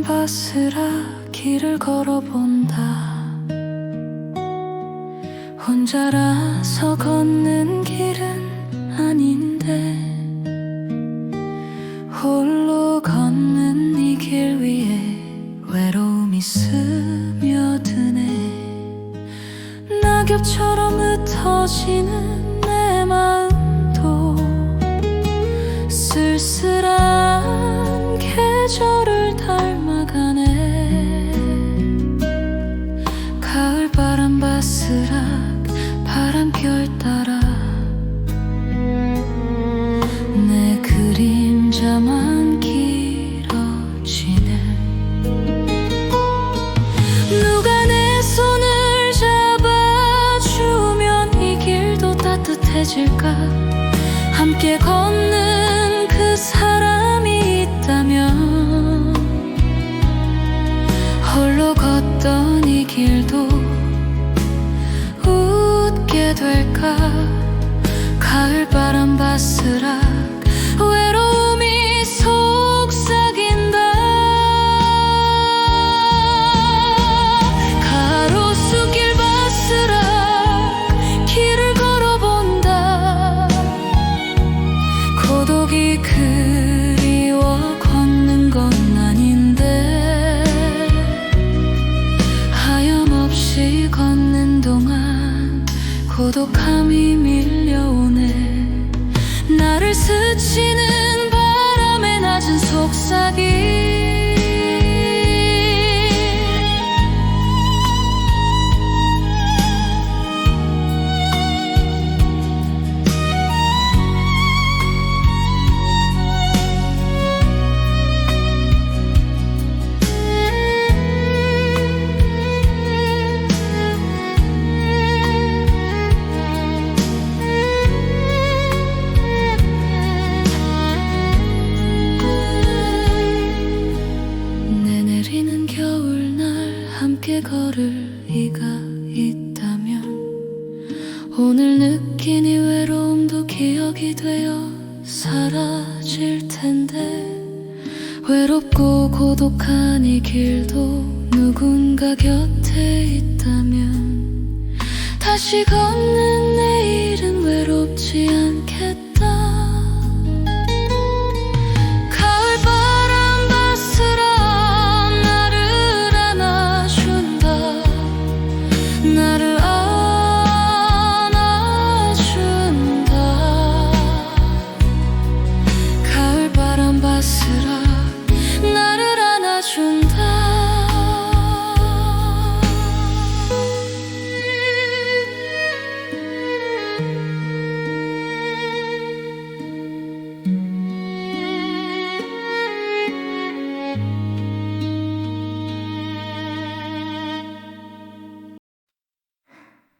바스라 길을 걸어본다. 혼자라서 걷는 길은 아닌데 홀로 걷는 이 길 위에 외로움이 스며드네. 낙엽처럼 흩어지는 내 마음도 쓸쓸한 계절을 닮아가네. 가을바람 바스락 바람결 따라 내 그림자만 길어지네. 누가 내 손을 잡아주면 이 길도 따뜻해질까. 함께 걷는 그 사람이 있다면 홀로 걷던 이 길도 웃게 될까. 가을바람 바스락 외로움이 속삭인다. 가로수길 바스락 길을 걸어본다. 고독이 그리워 걷는 건 아닌데 하염없이 걷는 동안 고독함이 밀려오네. 나를 스치는 바람의 낮은 속삭임. 함께 걸을 이가 있다면 오늘 느낀 이 외로움도 기억이 되어 사라질 텐데. 외롭고 고독한 이 길도 누군가 곁에 있다면 다시 걷는 내일은 외롭지 않겠다. 나를 안아준다.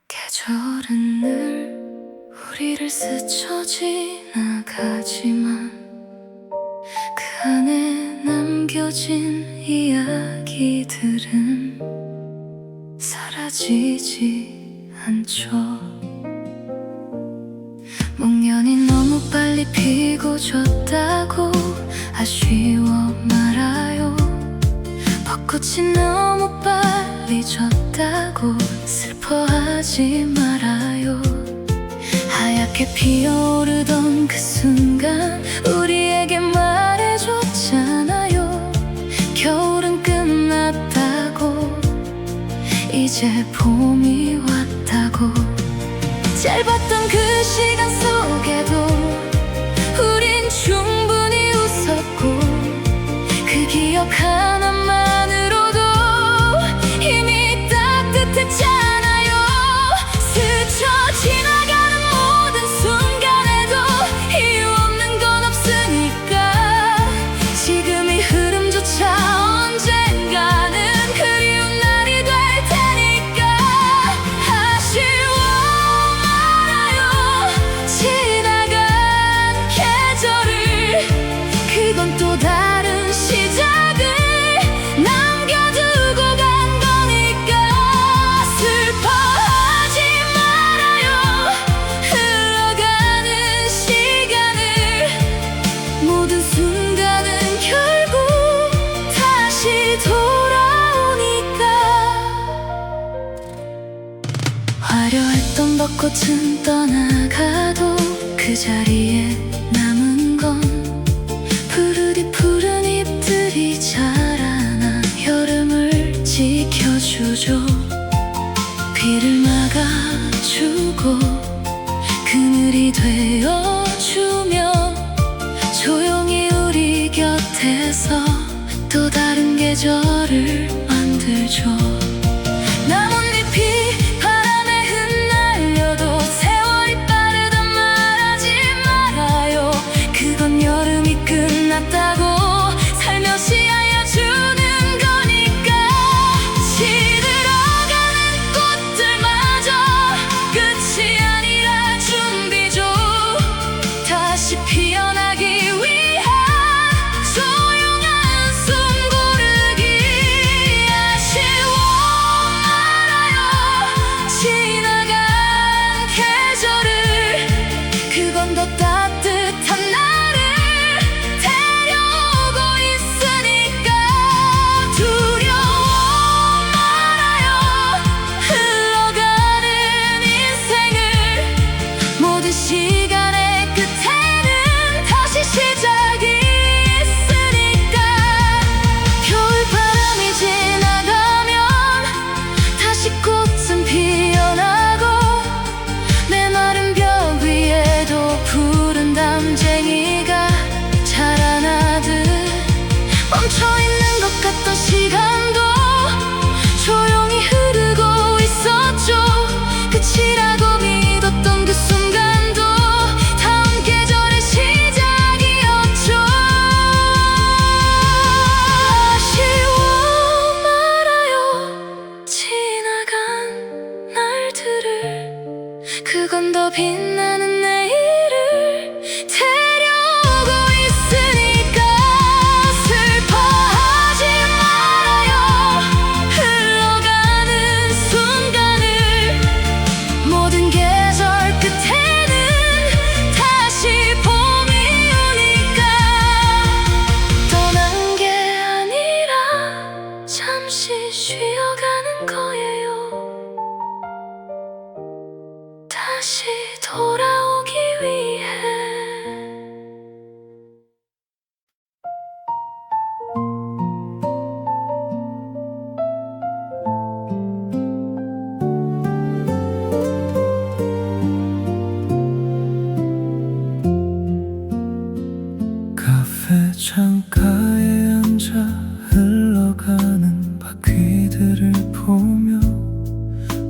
계절은 늘 우리를 스쳐 지나가지만 그 안에 남겨진 이야기들은 사라지지 않죠. 목련이 너무 빨리 피고 졌다고 아쉬워 말아요. 벚꽃이 너무 빨리 졌다고 슬퍼하지 말아요. 하얗게 피어오르던 그 순간 우리에게 말해줬잖아요. 겨울은 끝났다고 이제 봄이 왔다고. 짧았던 그 시간 속에도 우린 충분히 웃었고 그 기억 하나만으로도 이미 따뜻했잖아요. 스쳐 지나가는 모든 순간에도 이유 없는 건 없으니까 지금 이 흐름조차 언젠가는 그리운 날이 될 테니까. 아쉬워 말아요. 지나가 꽃은 떠나가도 그 자리에 남은 건 푸르디 푸른 잎들이 자라나 여름을 지켜주죠. 비를 막아주고 그늘이 되어주며 조용히 우리 곁에서 또 다른 계절을 만들죠. 나뭇잎이 바람에 흩날려도 세월이 빠르단 말하지 말아요. 그건 여름이 끝났다고 살며시 알려주는 거니까. 시들어가는 꽃들마저 끝이 아니라 준비죠. 다시 피어나기 위한 조용한 숨 고르기. 아쉬워 말아요 지나간 계절을. 그건 더 따뜻한 나를 데려오고 있으니까. 두려워 말아요 흘러가는 인생을. 모든 시간의 끝에는 다시 시작이 있으니까. 겨울바람이 지나가면 다시 꽃은 피어나고 내 마른 벽 위에도 푸른 담쟁이가 자라나듯 멈춰있는 것 같던 시간도 조용히 흐르고 있었죠. 끝이라고 믿었던 그 순간도 다음 계절의 시작이었죠. 아쉬워 말아요 지나간 날들을. 그건 더 빛나는 내일을 데려오고 있으니까. 슬퍼하지 말아요 흘러가는 순간을. 모든 계절 끝에는 다시 봄이 오니까. 떠난 게 아니라 잠시 쉬어가는 거예요. 다시 돌아오기 위해. 카페 창가에 앉아 흘러가는 바퀴들을 보며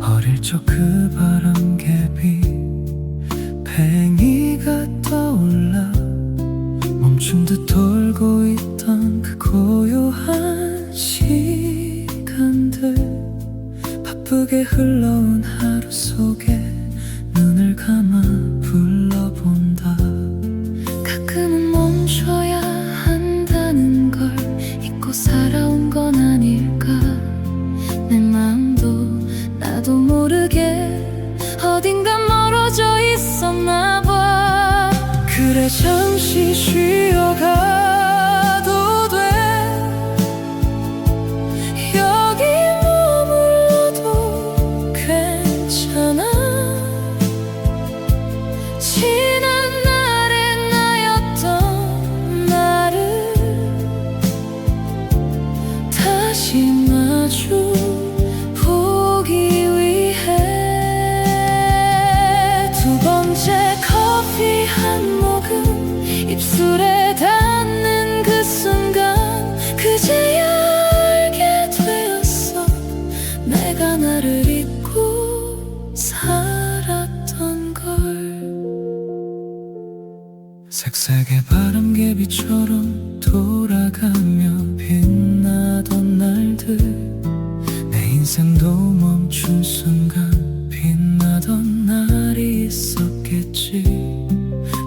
어릴 적 그 바람개비 팽이가 떠올라 멈춘 듯 돌고 있던 그 고요한 시간들. 바쁘게 흘러온 하루 속에 눈을 감아 불러본다. 가끔은 멈춰야 한다는 걸 잊고 살아온 건 아닐까. 내 마음도 나도 모르게 어딘가 멀어져 있었나 봐. 그래 잠시 쉬어가도 돼. 여기 머물러도 괜찮아. 지난 날의 나였던 나를 다시 마주 보기 위해. 두 번째 커피 한 모금 입술에 닿는 그 순간 그제야 알게 되었어. 내가 나를 잊고 살았던 걸. 색색의 바람개비처럼 돌아가며 빛나던 날들. 내 인생도 멈춘 순간 빛나던 날이 있었겠지.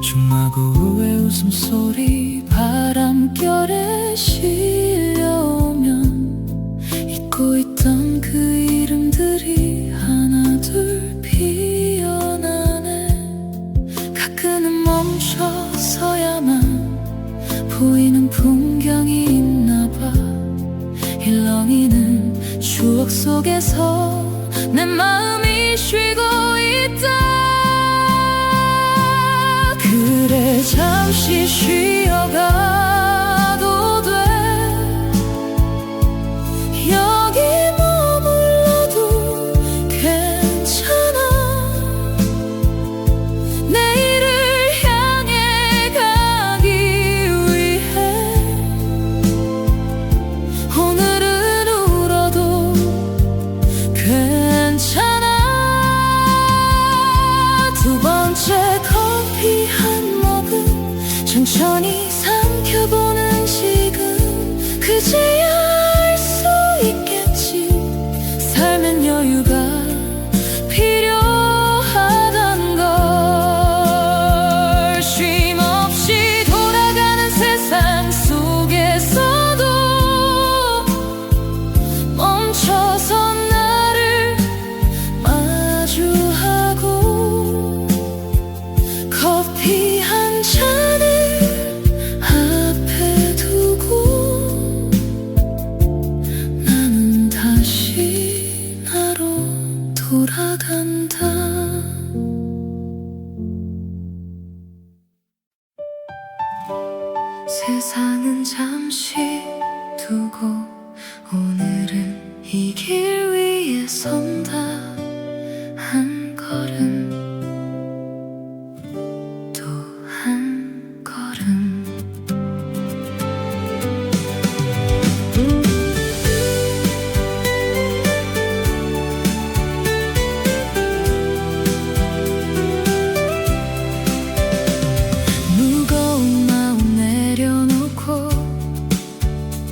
중마구의 웃음소리 바람결에 실려오면 잊고 있던 그 이름들이 하나둘 피어나네. 가끔은 멈춰서야만 보이는 잠시 쉬어가도 돼. 여기 머물러도 괜찮아. 내일을 향해 가기 위해 오늘은 울어도 괜찮아. 두 번째 커피 한 모금 천천히 삼켜보는 지금, 그제야 알 수 있겠지. 삶엔 여유가 필요하단 걸. 쉼 없이 돌아가는 세상 속에서도 멈춰서 나를 마주하고 커피 한 잔을 앞에 두고 나는 다시 나로 돌아간다. 세상은 잠시 두고 오늘은 이 길 위에 선다. 한 걸음 또 한 걸음. 무거운 마음 내려놓고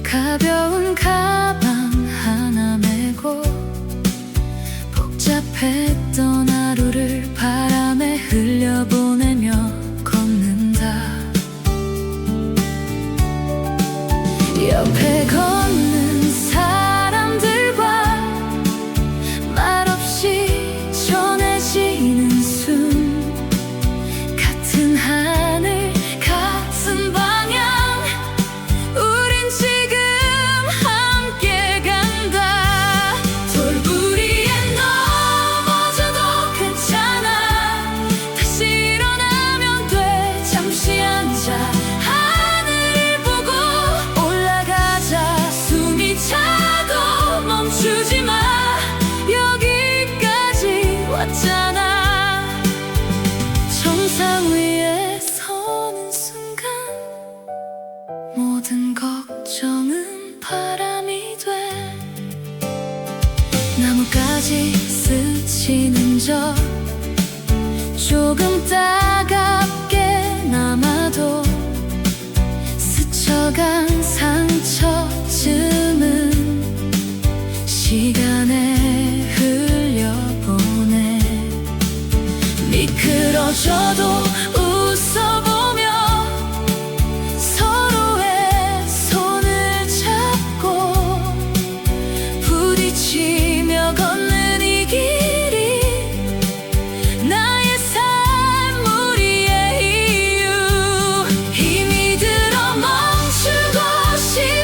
가벼운 가방 하나 메고 복잡했던 하루를 바람에 흘려보내며 걷는다. 옆에 걷는 사람들과 말없이 전해지는 숨, 같은 하늘 같은 방향, 우린 지금 함께 간다. 돌부리에 넘어져도 괜찮아. 다시 일어나면 돼. 잠시 앉아 하늘을 보고 올라가자. 숨이 차고 멈추지 마. 여기까지 왔잖아. 정상 위에 서는 순간 모든 걱정은 바람이 돼. 나뭇가지 스치는 저 조금 따갑게 남아도 스쳐간 상처쯤은 시간에 흘려보내. 미끄러져도 웃어보며 서로의 손을 잡고 부딪히며 걷는 이 길이 나의 삶, 우리의 이유. 힘이 들어 멈추고 싶어.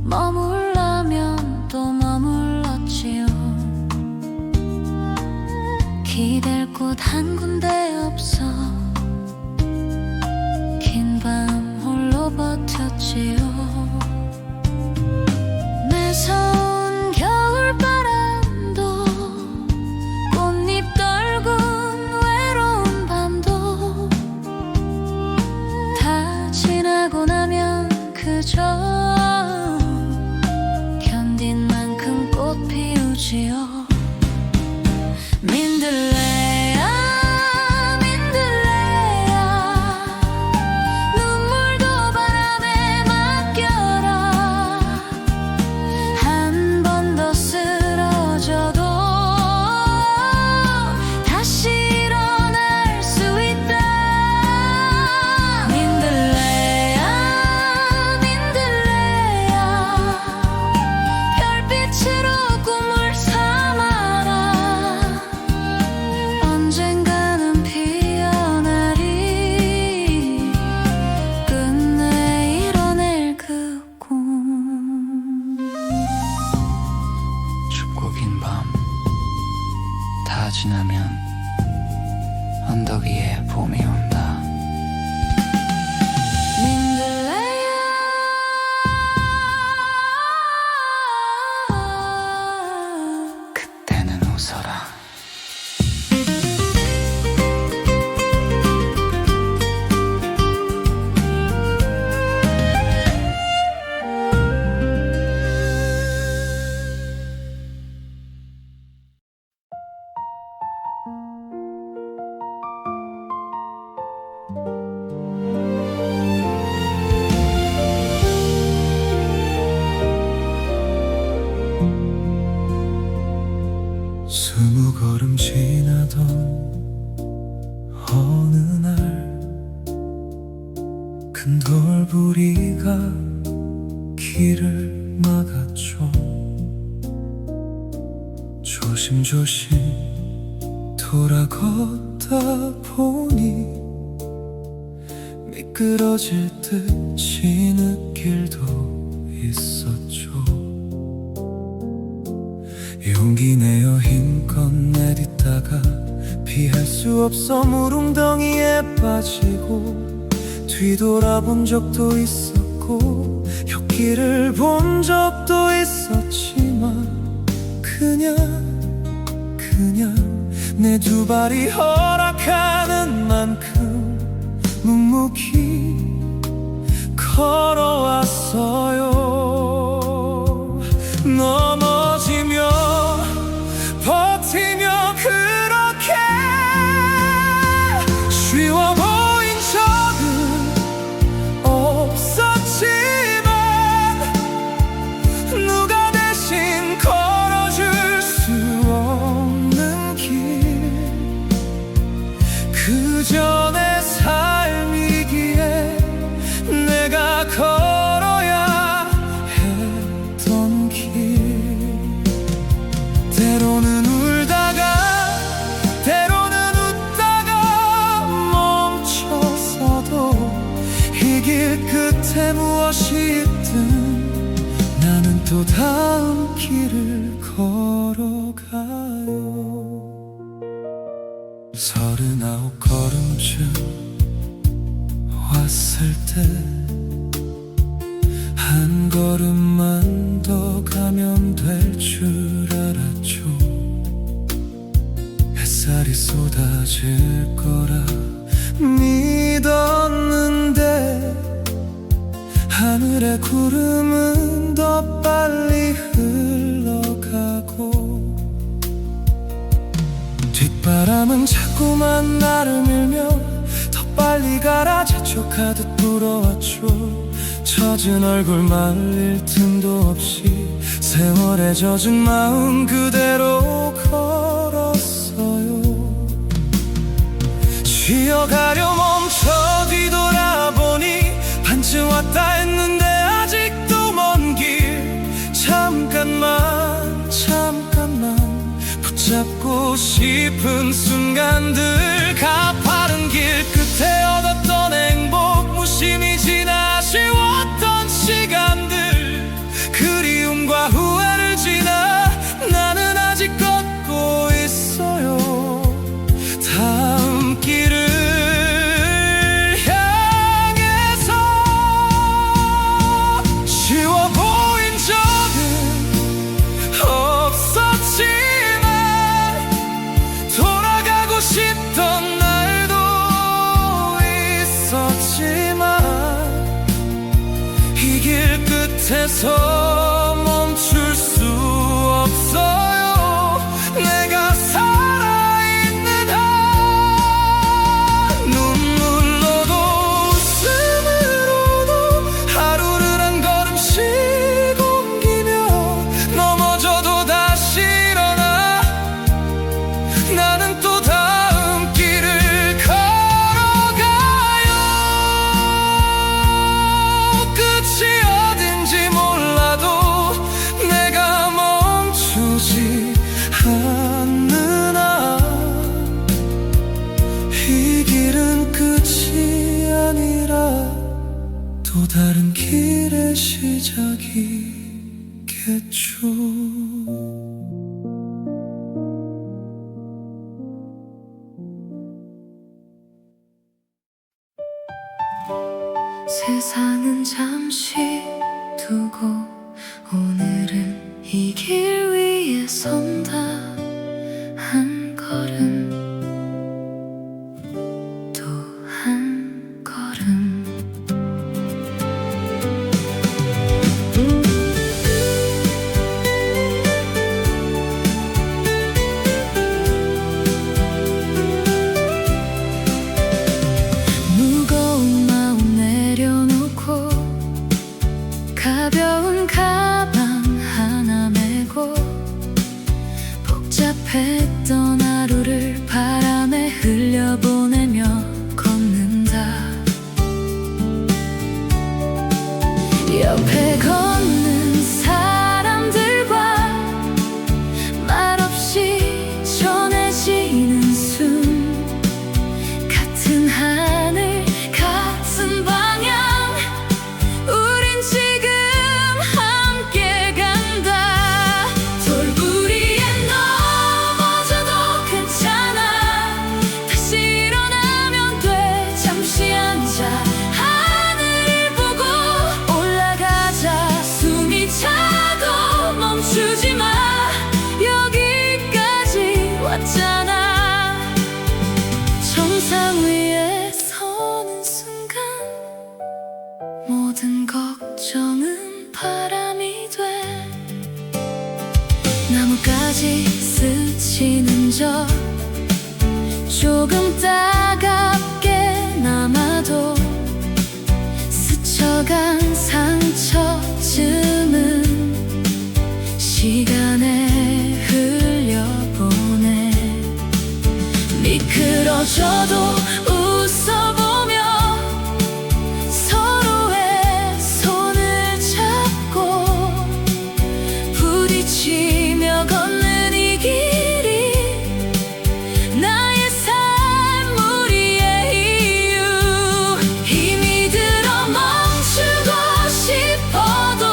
머물라면 또 머물렀지요. 기댈 곳 한 군데 없어 긴 밤 홀로 버텼지요. 매서운 겨울바람도 꽃잎 떨군 외로운 밤도 다 지나고 나면 그저 견딘 만큼 꽃 피우지요. 민들레야 민들레야 눈물도 바람에 맡겨라. 한 번 더 쓰러져도 다시 일어날 수 있다. 민들레야 민들레야 별빛으로 꿈을 삼아라. 언젠가는 피어나리 끝내 이뤄낼 그 꿈. 춥고 긴 밤 다 지나면 언덕 위에 봄이 온다. 민들레야 그때는 웃어라. 스무 걸음 지나던 어느 날 큰 돌부리가 길을 막았죠. 조심조심 돌아걷다 보니 미끄러질 듯 진흙길도 있었죠. 용기 내어 힘껏 내딛다가 피할 수 없어 물웅덩이에 빠지고 뒤돌아본 적도 있었고 혁길을 본 적도 있었지만 그냥 내 두 발이 허락하는 만큼 묵묵히 걸어왔어요. 넘어지며 버티며 그렇게 쉬워 보인 적은 없었지만 누가 대신 걸어줄 수 없는 길 그저 내 삶이기에 내가 걸어야 했던 길. 때로는 울다가 때로는 웃다가 멈춰서도 이 길 끝에 무엇이 있든 나는 또 다음 길을 걸어가요. 39 걸음쯤 왔을 때 한 걸음만 더 가면 될 줄 알았죠. 햇살이 쏟아질 거라 믿었는데 하늘의 구름은 더 빨리 흘러가고 뒷바람은 자꾸만 나를 밀며 더 빨리 가라 재촉하듯 불어왔죠. 젖은 얼굴 말릴 틈도 없이 세월에 젖은 마음 그대로 걸었어요. 쉬어가려 멈춰 뒤돌아보니 반쯤 왔다 했는데 아직도 먼 길. 잠깐만 붙잡고 싶은 순간들 가파른 길 끝에 얻었던 행복 무심히 지나 아쉬웠던 시간들 그 위해서 멈출 수 없어요. 내가 살아있는 한 눈물로도 웃음으로도 하루를 한 걸음씩 옮기며 넘어져도 다시 일어나 나는 또 다음 길을 걸어가요. 끝이 어딘지 몰라도 내가 멈추지 않는 한 이 길은 끝이 아니라 또 다른 길의 시작이겠죠. 세상은 잠시 두고 오늘은 이 길 위에 선다. 한 걸음 또 한 걸음 무거운 마음 내려놓고 가벼운 가방 하나 메고 복잡했던 하루를 바람에 흘려보내며 걷는다. 옆에 걷는 사람들과 말없이 전해지는 숨, 같은 하늘 같은 방향, 우린 지금 함께 간다. 돌부리에 넘어져도 괜찮아. 다시 일어나면 돼. 잠시 앉아 하늘을 보고 올라가자. 숨이 차도 멈추지 마. 여기까지 왔잖아. 정상 위에 서는 순간 모든 걱정은 바람이 돼. 나뭇가지 스치는 저 조금 따갑게 남아도 스쳐간 상처쯤은 시간에 흘려보내. 미끄러져도 웃어보며 서로의 손을 잡고 부딪히며 걷는 이 길이 나의 삶, 우리의 이유. 힘이 들어 멈추고 싶어도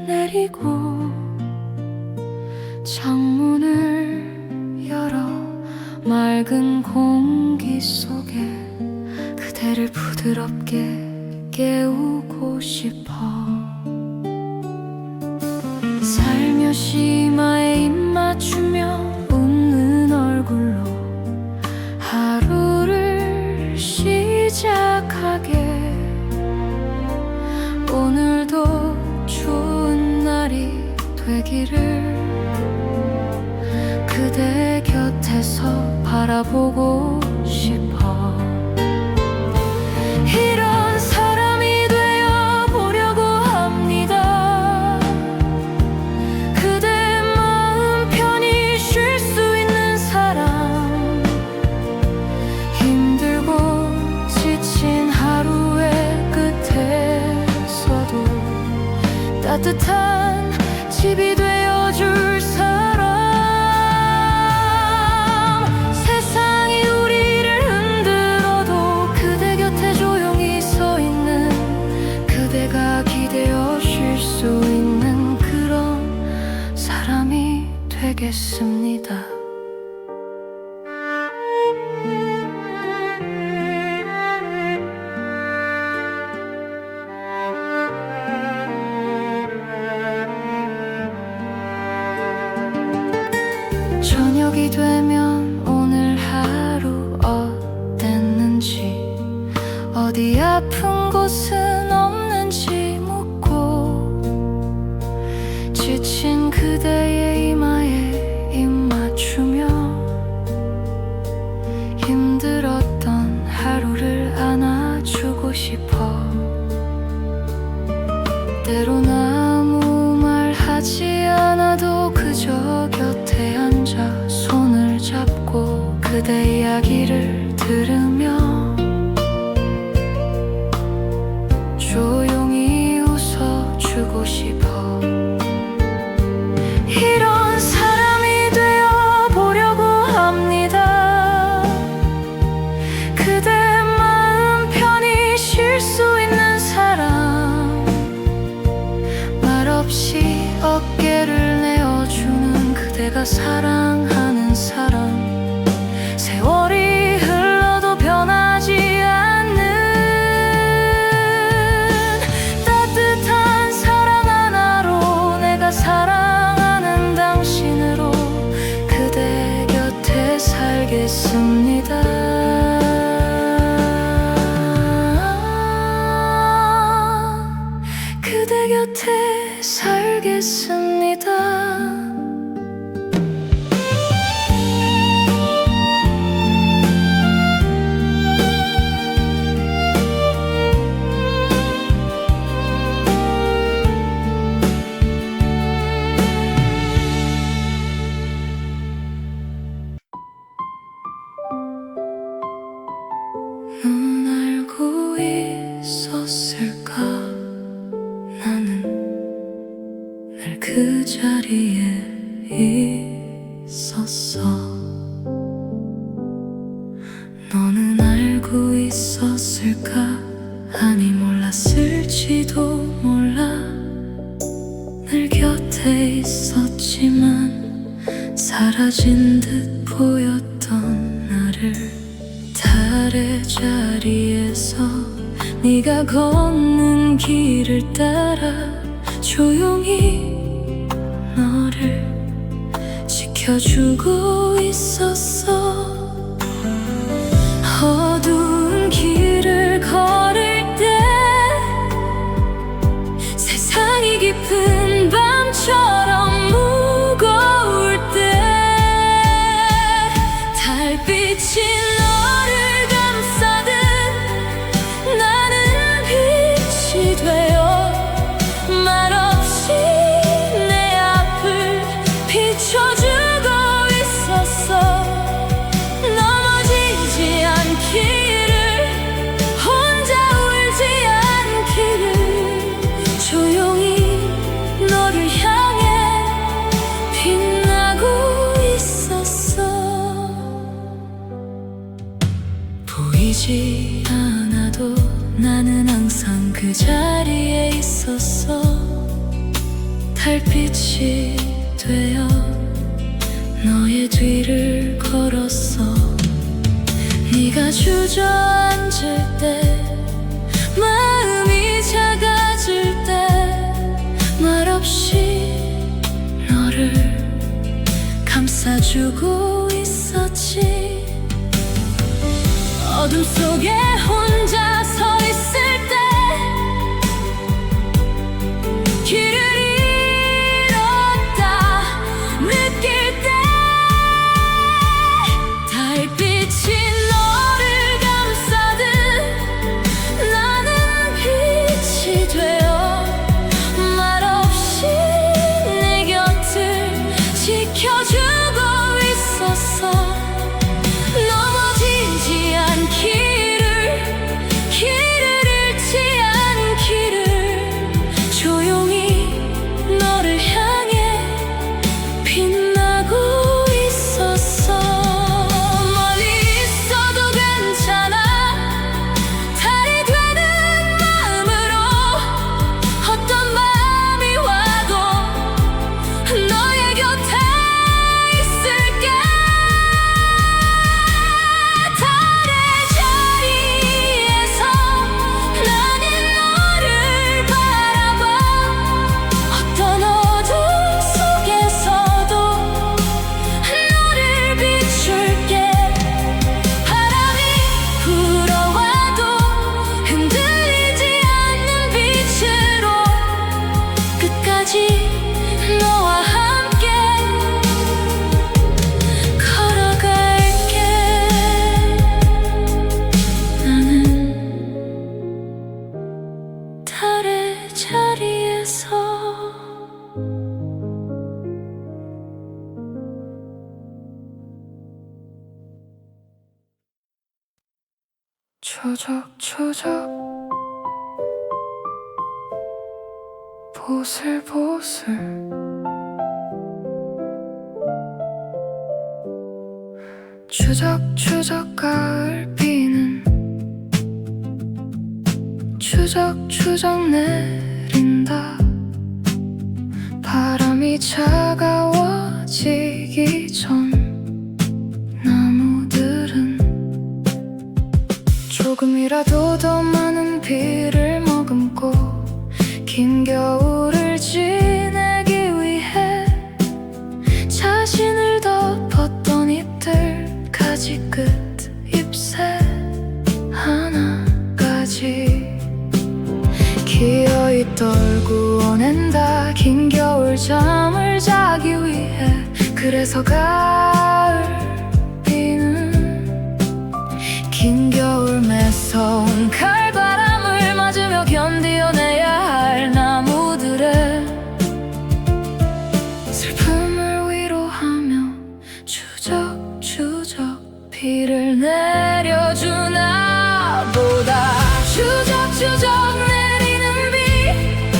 내리고 창문을 열어 맑은 공기 속에 그대를 부드럽게 깨우고 싶어. 살며시 이마에 입 맞추며 웃는 얼굴로 하루를 시작하게. 오늘도 좋은 날이 되기를 그대 곁에서 바라보고 싶어. 이런 사람이 되어 보려고 합니다. 그대 마음 편히 쉴 수 있는 사람. 힘들고 지친 하루의 끝에서도 따뜻한 집이 되어줄 사람. 세상이 우리를 흔들어도 그대 곁에 조용히 서 있는 그대가 기대어 쉴 수 있는 그런 사람이 되겠습니다. 저녁이 되면 오늘 하루 어땠는지, 어디 아픈 곳은 없는지 묻고, 지친 그대의 이마에 입 맞추며 힘들었던 하루를 안아주고 싶어. 때론 아무 말 하지 않아도 그저 곁에 앉아 손을 잡고 그대 이야기를 들으며 조용히 웃어주고 싶어. 이런 사람이 되어 보려고 합니다. 그대 마음 편히 쉴 수 있는 사람. 말없이 어깨를 내어주는 그대가 사랑하는 사람. 세월이 흘러도 변하지 않는 따뜻한 사랑 하나로 내가 사랑하는 당신으로 그대 곁에 살겠습니다. 그대 곁에 살겠습니다. 넌 알고 있었을까? 나는 늘 그 자리에 있었어. 너는 알고 있었을까? 아니 몰랐을지도 몰라. 늘 곁에 있었지만 사라진 듯 보였던 나를 달의 자리에서 네가 걷는 길을 따라 조용히 너를 지켜주고 있었어. 어두운 길을 걸을 때 세상이 깊은 밤처럼 무거울 때 달빛이 너를 감싸듯 나는 빛이 되어 말없이 내 앞을 비춰주고 있었어. 넘어지지 않기를, 혼자 울지 않기를, 조용히 너를 향해 빛나고 있었어. 보이지 않아도 나는 항상 그 자리에 있었어. 달빛이 되어 너의 뒤를 걸었어. 네가 주저앉을 때, 마음이 작아질 때 말없이 너를 감싸주고 있었지. 어둠 속에 혼자 서 있을 때, 길을 잃었다 느낄 때, 달빛이 너를 감싸듯 나는 빛이 되어 말없이 내 곁을 지켜주고 있었어. 넘어지지 않기를, 길을 잃지 않기를, 조용히 너를 향해 빛나고 있었어. 멀리 있어도 괜찮아, 달이 되는 마음으로 어떤 밤이 와도 너의 곁에 있을게. 달의 자리에서 나는 너를 바라봐. 어떤 어둠 속에서도 너를 비출게. 바람이 불어와도 흔들리지 않는 빛으로 끝까지 너와 함께 걸어갈게. 나는 달의 자리에서 추적추적 보슬보슬 추적추적 가을 비는 추적추적 내린다. 바람이 차가워지기 전 나무들은 조금이라도 더 많은 비를 머금고 긴 겨울을 지내기 위해 자신을 덮었던 잎들 가지 끝 잎새 하나까지 기어이 떨구어낸다. 긴 겨울 잠을 자기 위해. 그래서 가을 비는 긴 겨울 매서운 칼바람을 맞으며 견디어내야 할 나무들의 슬픔을 위로하며 추적추적 비를 내려주나 보다. 추적추적 내리는 비,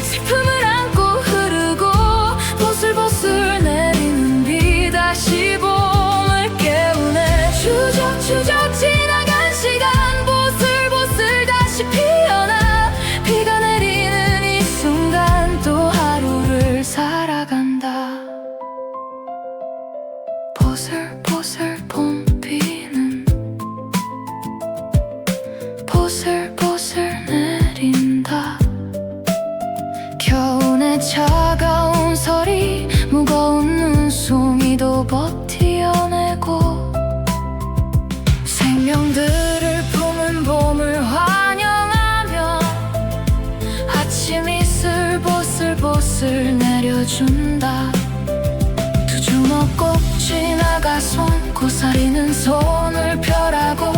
슬픔을 안고 흐르고 보슬보슬 내리는 비 다시 봄을 깨우네. 추적추적 지나간 시간 보슬보슬 다시 피어나. 비가 내리는 이 순간 또 하루를 살아간다. 보슬보슬 봄비는 보슬보슬 내린다. 겨우내 차가운 서리 무거운 눈송이도 버티어내고 생명들을 품은 봄을 환영하며 아침 이슬 보슬보슬 내려준다. 두 주먹 꼭 쥐나가 손 고사리는 손을 펴라고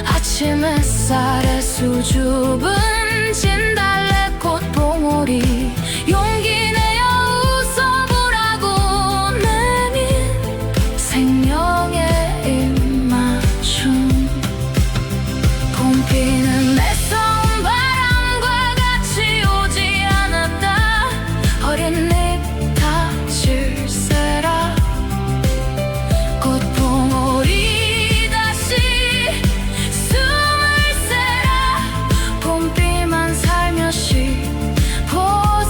아침 햇살에 수줍은 진달래꽃 봉오리 용기 내어 웃어보라고 내민 생명의 입맞춤. 봄비는 매서운 바람과 같이 오지 않았다. 어린 잎 다칠 새라 꽃봉오리 다시 숨을 새라. 봄비만 살며시 보슬보슬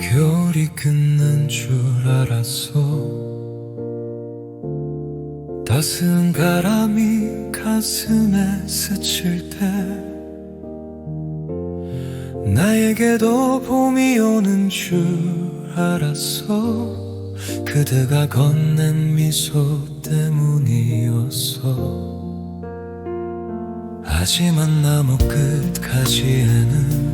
겨울이 끝난 줄 알았어. 따스한 바람이 가슴에 스칠 때 나에게도 봄이 오는 줄 알았어. 그대가 건넨 미소 때문이었어. 하지만 나무 끝가지에는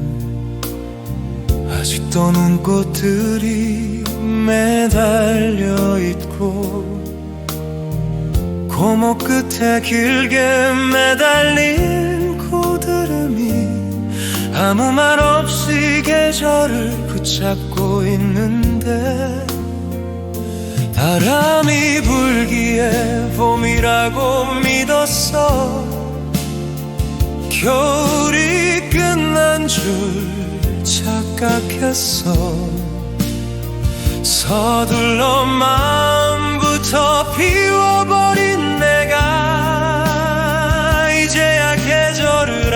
아직도 눈꽃들이 매달려 있고 고목 끝에 길게 매달린 고드름이 아무 말 없이 계절을 붙잡고 있는데 바람이 불기에 봄이라고 믿었어. 겨울이 끝난 줄 착각했어. 서둘러 마음부터 비워버린 내가 이제야 계절을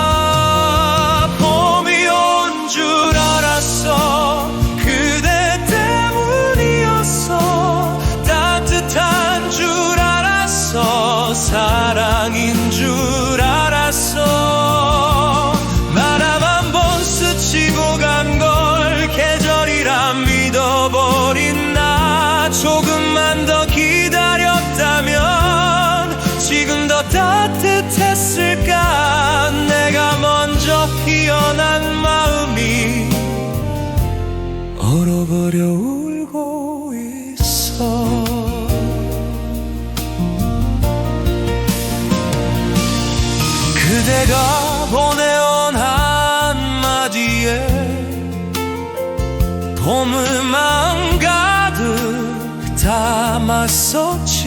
알아. 봄이 온 줄 알았어. 그대 때문이었어. 따뜻한 줄 알았어. 사랑인 줄 알았어. 바람 한 번 스치고 간 걸 계절이라 믿어버린 나. 조금만 더 기다렸다면 지금 더 따뜻했을까. 내가 먼저 피어난 마음이 얼어버려 울고 있어. 그대가 보내온 한마디에 봄을 마음 가득 담았었지.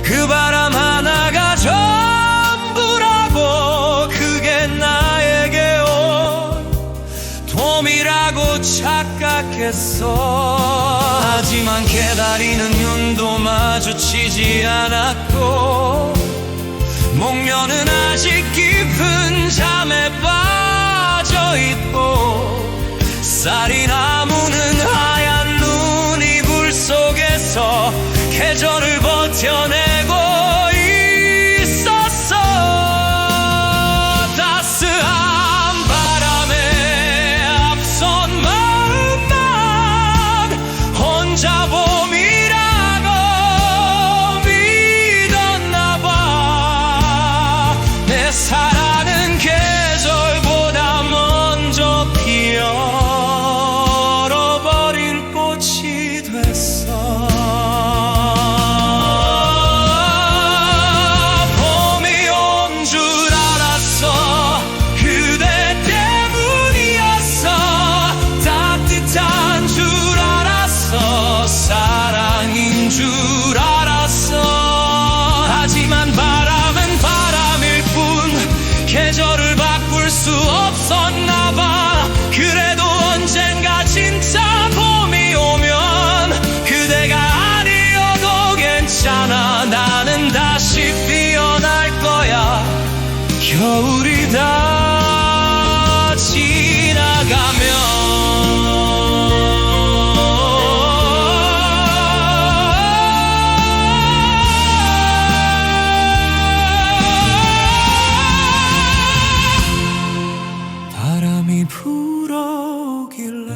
그 바람 하나가 전부라고. 그게 나에게 온 봄이라고 착각했어. 하지만 기다리는 눈도 마주치지 않았고 목련은 아직 깊은 잠에 빠져있고 쌀이 나무는 하얀 눈 이불 속에서 계절을 버텨내고 있었어. 따스한 바람에 앞선 마음만 혼자 봄이라고 믿었나봐. 내 사랑은 계절보다 먼저 피어버린 꽃이 됐어. 봄이 온 줄 알았어. 그대 때문이었어. 따뜻한 줄 알았어. 사랑인 줄 알았어. 하지만 바람은 바람일 뿐 계절을 바꿀 수 없었나봐. 그래도 언젠가 진짜 봄이 오면 그대가 아니어도 괜찮아. 나는 다시 피어날 거야. 겨울이 다 지나가면 바람이 불어오길래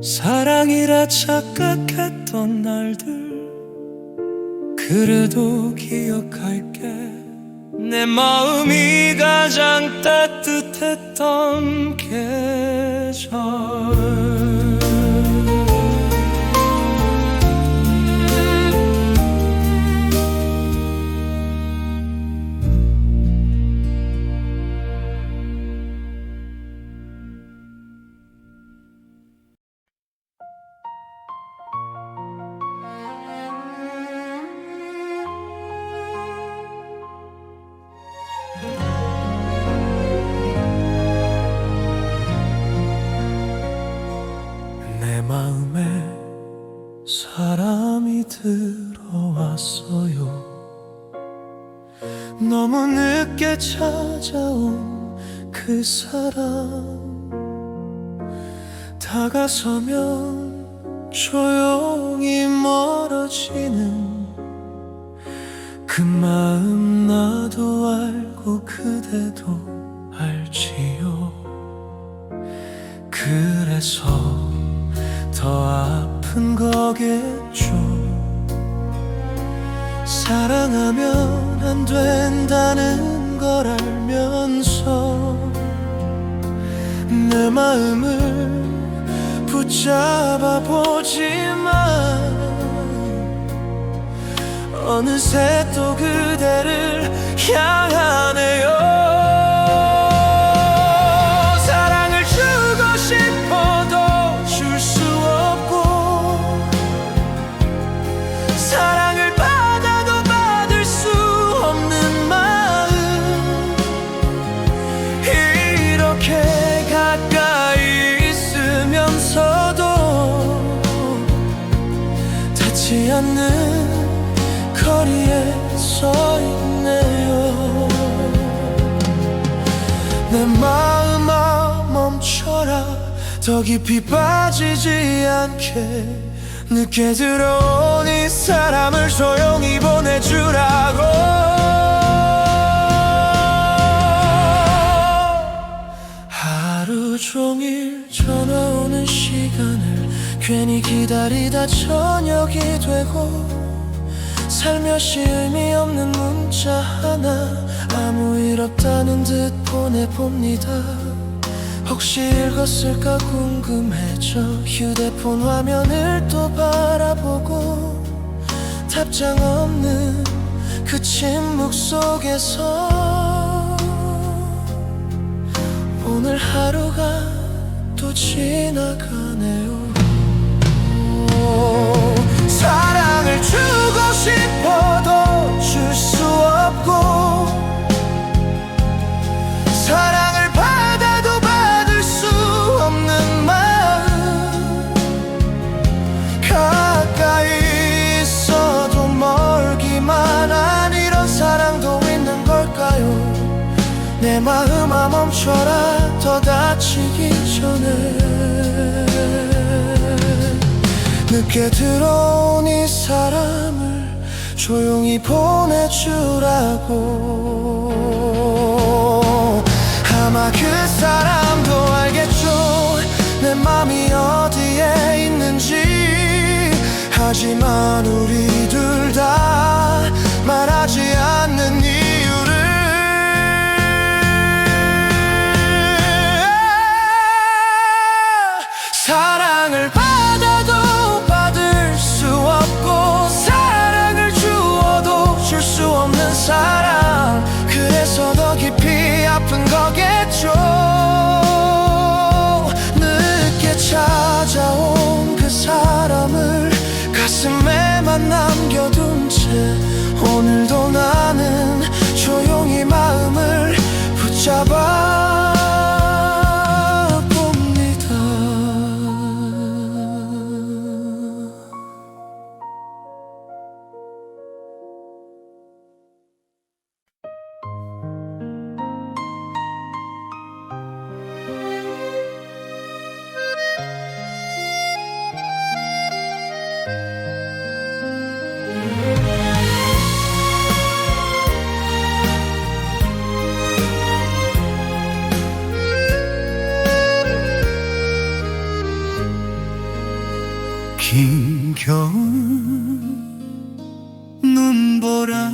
사랑이라 착각했던 날들 그래도 기억할게. 내 마음이 가장 따뜻했던 계절. 내 마음에 사람이 들어왔어요. 너무 늦 늦게 찾아온 그 사람 다가서면 조용히 멀어지는 그 마음 나도 알고 그대도 알지요. 그래서 더 아픈 거겠죠. 사랑하면 안 된다는 걸 알면서 내 마음을 붙잡아 보지만 어느새 또 그대를 향하네요. 사랑을 주고 싶어도 줄 수 없고 사랑을 받아도 받을 수 없는 마음 이렇게 가까이 있으면서도 닿지 않는 거리에 서 있네요. 내 마음아 멈춰라. 더 깊이 빠지지 않게 늦게 들어온 이 사람을 조용히 보내주라고. 하루 종일 전화 오는 시간을 괜히 기다리다 저녁이 되고 살며시 의미 없는 문자 하나 아무 일 없다는 듯 보내봅니다. 혹시 읽었을까 궁금해져 휴대폰 화면을 또 바라보고 답장 없는 그 침묵 속에서 오늘 하루가 또 지나가네요. 사랑을 주고 싶어도 줄 수 없고 사랑을 받아도 받을 수 없는 마음 가까이 있어도 멀기만 한 이런 사랑도 있는 걸까요? 내 마음아 멈춰라. 더 다치기 전에 늦게 들어온 이 사람을 조용히 보내주라고. 아마 그 사람도 알겠죠. 내 맘이 어디에 있는지. 하지만 우리 둘 다 말하지 않는 이유를 사랑을 받아도 받을 수 없고 사랑을 주어도 줄 수 없는 사랑. 그래서 더 깊이 아픈 거겠죠. 늦게 찾아온 그 사람을 가슴에만 남겨둔 채 오늘도 나는 조용히 마음을 붙잡아 긴 겨울 눈보라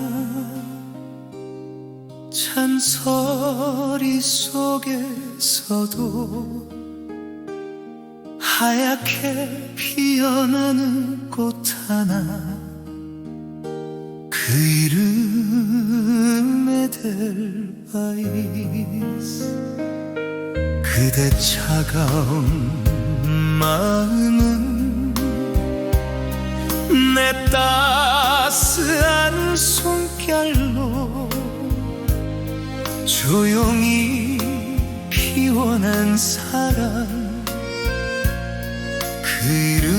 잔소리 속에서도 하얗게 피어나는 꽃 하나 그 이름 에델바이스. 그대 차가운 마음은 내 따스한 손결로 조용히 피워난 사랑. 그 이름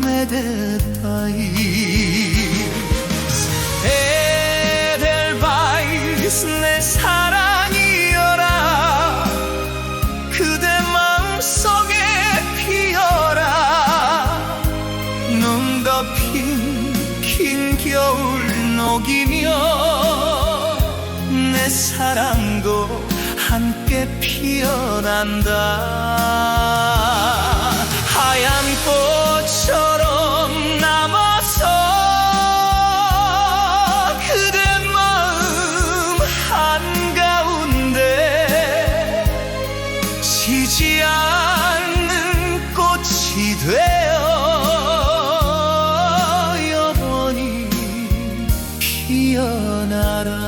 에델바이스. 에델바이스 사랑도 함께 피어난다. 하얀 꽃처럼 남아서 그대 마음 한가운데 지지 않는 꽃이 되어 영원히 피어나라.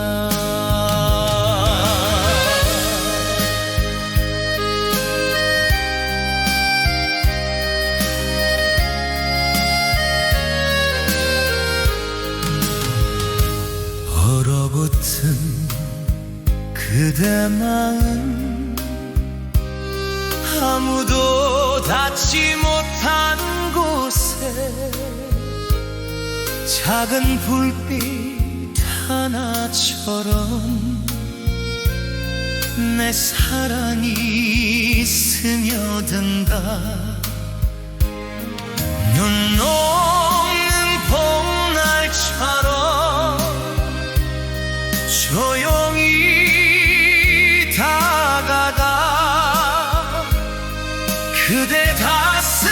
얼어붙은 그대 마음 아무도 닿지 못한 곳에 작은 불빛 하나처럼 내 사랑이 스며든다. 눈 녹는 봄날처럼 조용히 다가가 그대 가슴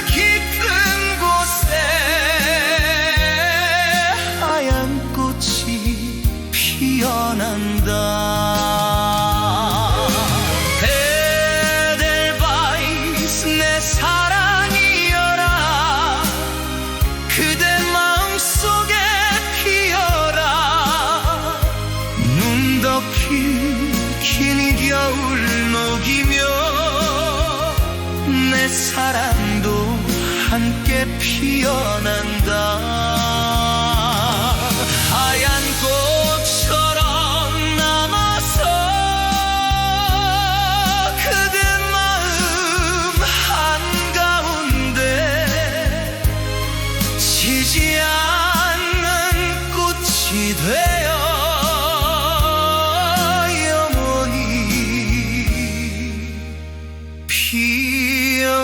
깊은 곳에 하얀 꽃이 피어난다. 에델바이스 내 사랑이여라. 그대 마음속에 피어라. 눈 덮인 긴 겨울 녹이며 내 사랑도 함께 피어난다. 하얀 꽃처럼 남아서 그대 마음 한가운데 지지 않는 꽃이 되어 영원히 피어나라.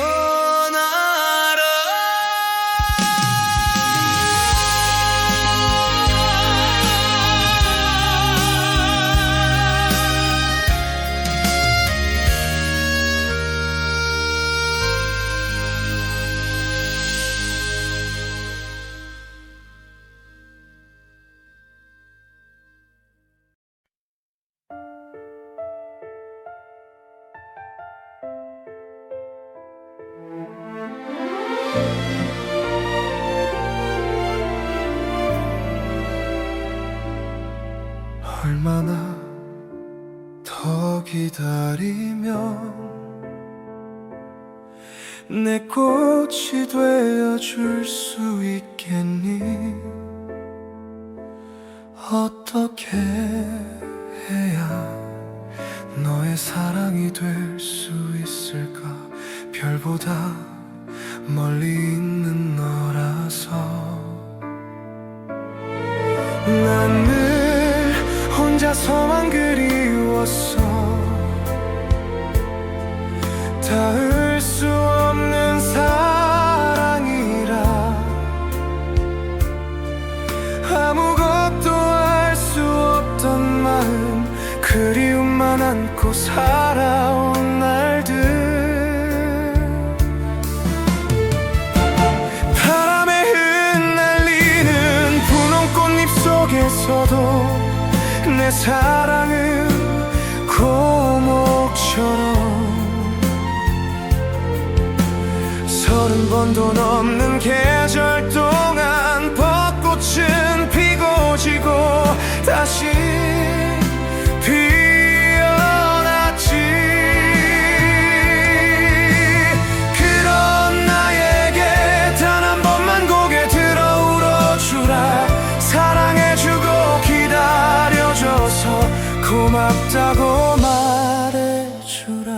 얼마나 더 기다리면 내 꽃이 되어줄 수 있겠니? 어떻게 해야 너의 사랑이 될 수 있을까? 별보다 멀리 있는 너라서 난 늘 혼자서만 그리웠어. 닿을 수 없는 사랑이라 아무것도 알 수 없던 마음 그리움만 안고 살아온 날들 바람에 흩날리는 분홍 꽃잎 속에서도 내 사랑은 고목처럼 30번도 넘는 계절 동안 벚꽃은 피고 지고 다시 피어났지. 그런 나에게 단 한 번만 고개 들어 울어주라. 사랑해주고 기다려줘서 고맙다고 말해주라.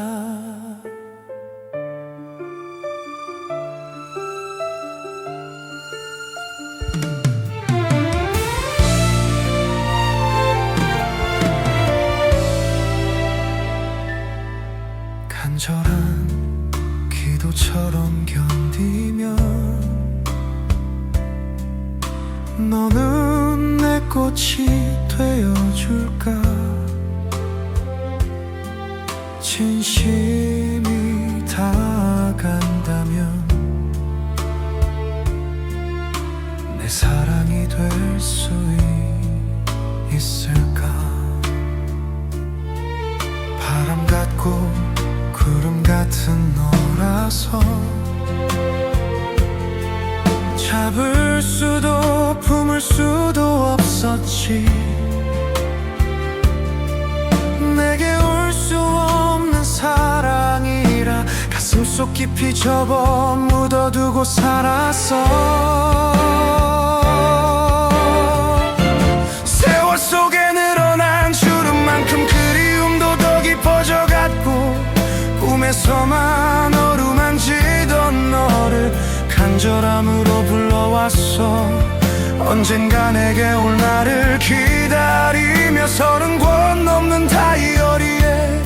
간절한 기도처럼 견디면 너는 내 꽃이 되어줄까? 진심이 다간다면 내 사랑이 될 수 있을까? 바람 같고 구름 같은 너라서 잡을 수도 품을 수도 없었지. 내게 올 수 없는 사랑이라 가슴속 깊이 접어 묻어두고 살았어. 세월 속에 늘어난 주름만큼 그리움도 더 깊어져 갔고 꿈에서만 어루만지던 너를 간절함으로 불러왔어. 언젠가 내게 올 날을 기다리며 30권 넘는 다이어리에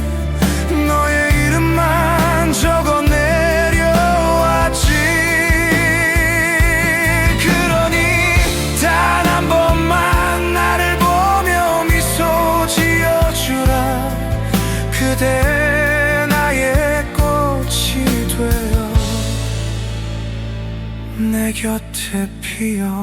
너의 이름만 적어 내려왔지. 그러니 단 한 번만 나를 보며 미소 지어주라. 그대 나의 꽃이 되어 내 곁에 피어주라.